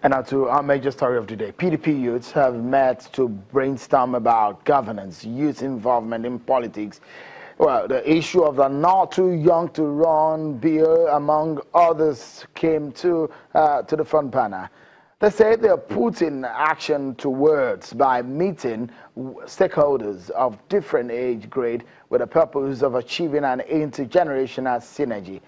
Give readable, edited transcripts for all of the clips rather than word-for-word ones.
And now to our major story of the day. PDP youths have met to brainstorm about governance, youth involvement in politics. Well, the issue of the Not Too Young to Run bill, among others, came to the front burner. They say they are putting action to words by meeting stakeholders of different age grade with the purpose of achieving an intergenerational synergy.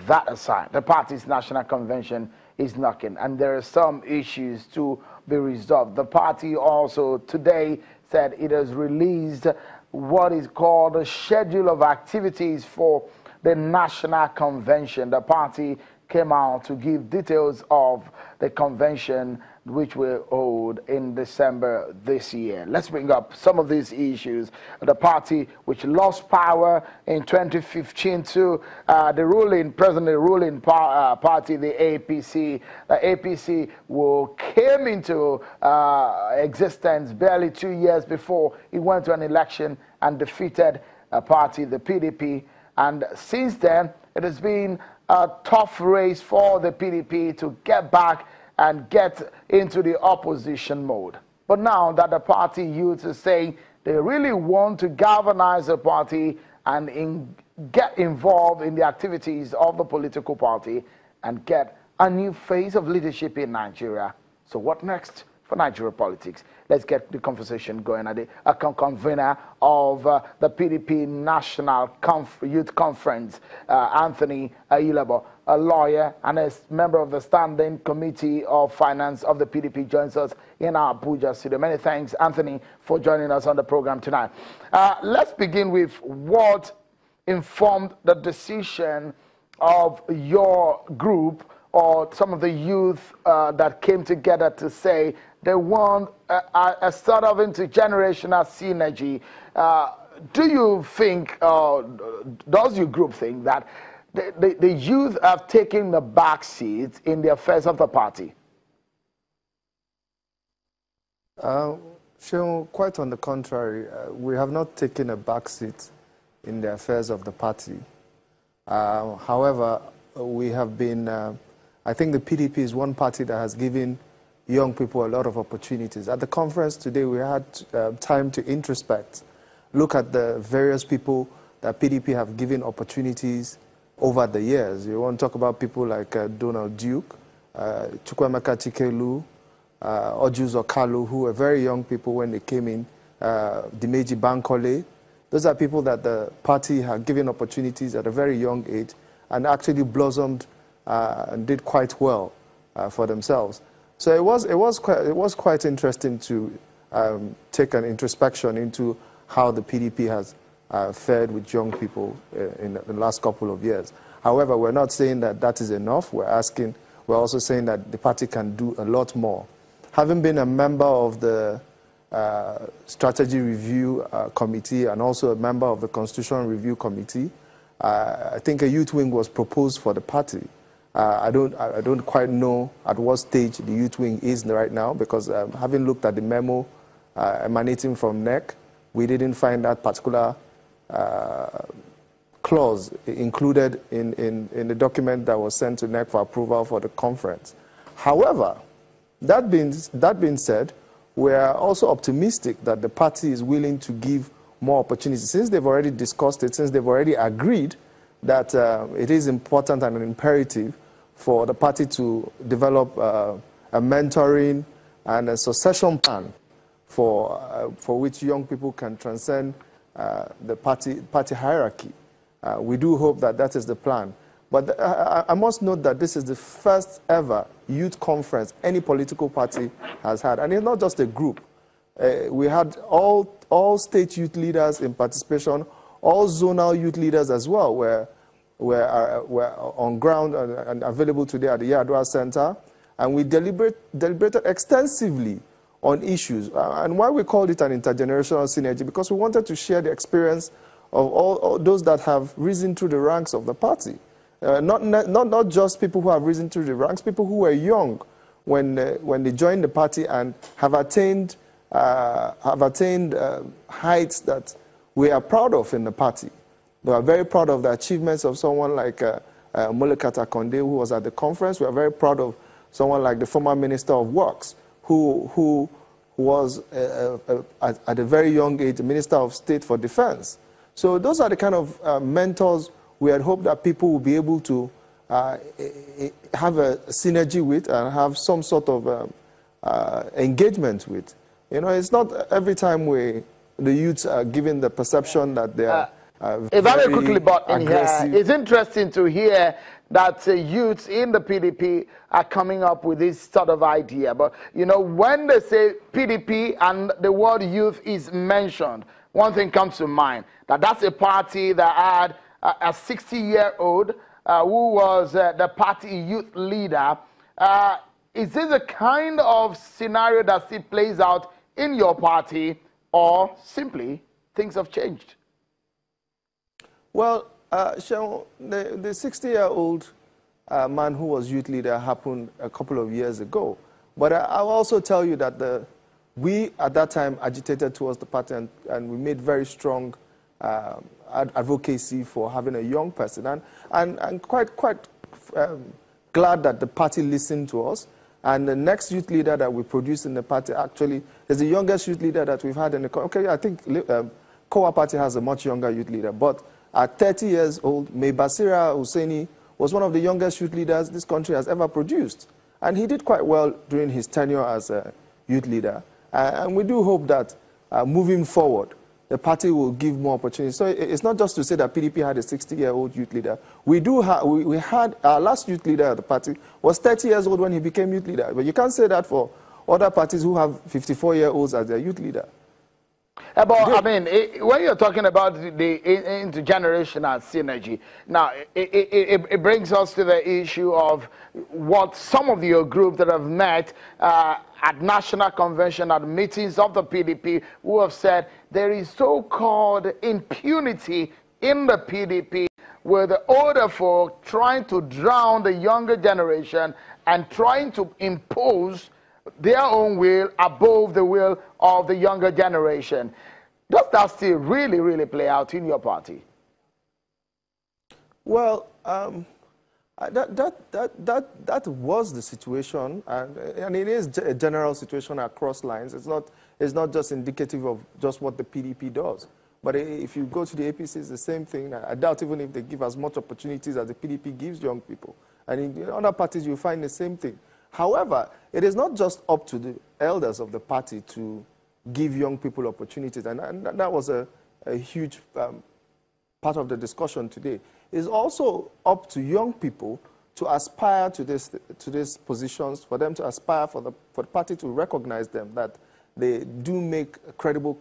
That aside, the party's national convention is knocking, and there are some issues to be resolved. The party also today said it has released what is called a schedule of activities for the national convention. The party came out to give details of the convention which will hold in December this year. Let's bring up some of these issues. The party, which lost power in 2015 to the ruling party, the APC. The APC came into existence barely 2 years before it went to an election and defeated a party, the PDP. And since then, it has been a tough race for the PDP to get back and get into the opposition mode. But now that the party youth is saying they really want to galvanize the party and get involved in the activities of the political party and get a new phase of leadership in Nigeria. So what next for Nigeria politics? Let's get the conversation going. A convener of the PDP National Youth Conference, Anthony Ayilabo, a lawyer and a member of the Standing Committee of Finance of the PDP, joins us in our Abuja studio. Many thanks, Anthony, for joining us on the program tonight. Let's begin with what informed the decision of your group or some of the youth that came together to say they want a sort of intergenerational synergy. Do you think, does your group think that the youth have taken the back seat in the affairs of the party? Sean, quite on the contrary, we have not taken a back seat in the affairs of the party. However, we have been, I think the PDP is one party that has given young people a lot of opportunities. At the conference today, we had time to introspect, look at the various people that PDP have given opportunities over the years. You want to talk about people like Donald Duke, Chukwemeka Chikelu, Ojuz Okalu, who were very young people when they came in, Dimeji Bankole. Those are people that the party had given opportunities at a very young age and actually blossomed and did quite well for themselves. So it was quite interesting to take an introspection into how the PDP has fared with young people in the last couple of years. However, we're not saying that that is enough. We're also saying that the party can do a lot more. Having been a member of the Strategy Review Committee and also a member of the Constitution Review Committee, I think a youth wing was proposed for the party. I don't quite know at what stage the youth wing is right now, because having looked at the memo emanating from NEC, we didn't find that particular clause included in the document that was sent to NEC for approval for the conference. However, that being said, we are also optimistic that the party is willing to give more opportunities. Since they've already discussed it, since they've already agreed that it is important and imperative for the party to develop a mentoring and a succession plan for which young people can transcend the party hierarchy. We do hope that that is the plan. But I must note that this is the first ever youth conference any political party has had. And it's not just a group. We had all state youth leaders in participation, all zonal youth leaders as well were on ground and available today at the Yadwa Center. And we deliberated extensively on issues. And why we called it an intergenerational synergy, because we wanted to share the experience of all those that have risen through the ranks of the party. Not just people who have risen through the ranks, people who were young when they joined the party and have attained heights that we are proud of in the party. We are very proud of the achievements of someone like Molekata Konde, who was at the conference. We are very proud of someone like the former Minister of Works, who was at a very young age the Minister of State for Defense. So those are the kind of mentors we had hoped that people would be able to have a synergy with and have some sort of engagement with. You know, it's not every time the youths are given the perception that they are if I may quickly butt in aggressive. here, it's interesting to hear that youths in the PDP are coming up with this sort of idea. But, you know, when they say PDP and the word youth is mentioned, one thing comes to mind, that's a party that had a 60-year-old who was the party youth leader. Is this a kind of scenario that still plays out in your party, or simply things have changed? Well, Sean, the 60-year-old man who was youth leader happened a couple of years ago. But I'll also tell you that we, at that time, agitated towards the party, and we made very strong advocacy for having a young person. And quite glad that the party listened to us. And the next youth leader that we produced in the party actually is the youngest youth leader that we've had in the country. Okay, I think Kowa Party has a much younger youth leader. But at 30 years old, May Basira Hussaini was one of the youngest youth leaders this country has ever produced. And he did quite well during his tenure as a youth leader. And we do hope that moving forward, the party will give more opportunities. So it's not just to say that PDP had a 60-year-old youth leader. We had our last youth leader at the party was 30 years old when he became youth leader. But you can't say that for other parties who have 54-year-olds as their youth leader. But I mean, when you're talking about the intergenerational synergy, now it brings us to the issue of what some of your groups that have met at national convention, at meetings of the PDP, who have said there is so-called impunity in the PDP, where the older folk trying to drown the younger generation and trying to impose their own will above the will of the younger generation. Does that still really play out in your party? Well, that was the situation, and it is a general situation across lines. It's not just indicative of just what the PDP does. But if you go to the APC, it's the same thing. I doubt even if they give as much opportunities as the PDP gives young people. And in other parties, you find the same thing. However, it is not just up to the elders of the party to give young people opportunities, and that was a huge part of the discussion today. It's also up to young people to aspire to these positions, for them to aspire for the party to recognize them, that they do make credible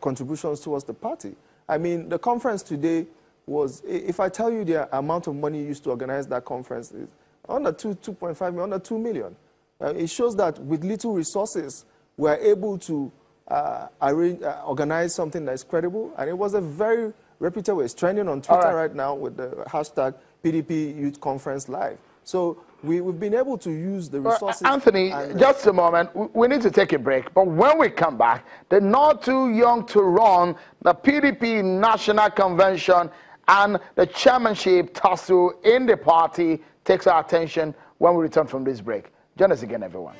contributions towards the party. I mean, the conference today was, if I tell you the amount of money used to organize that conference, is under 2.5 million, under 2 million. It shows that with little resources, we are able to organize something that is credible. And it was a very reputable. It's trending on Twitter right now with the hashtag PDP Youth Conference Live. So we've been able to use the resources. Anthony, just a moment. We need to take a break. But when we come back, the Not Too Young to Run, the PDP National Convention, and the chairmanship tussle in the party takes our attention when we return from this break. Join us again, everyone.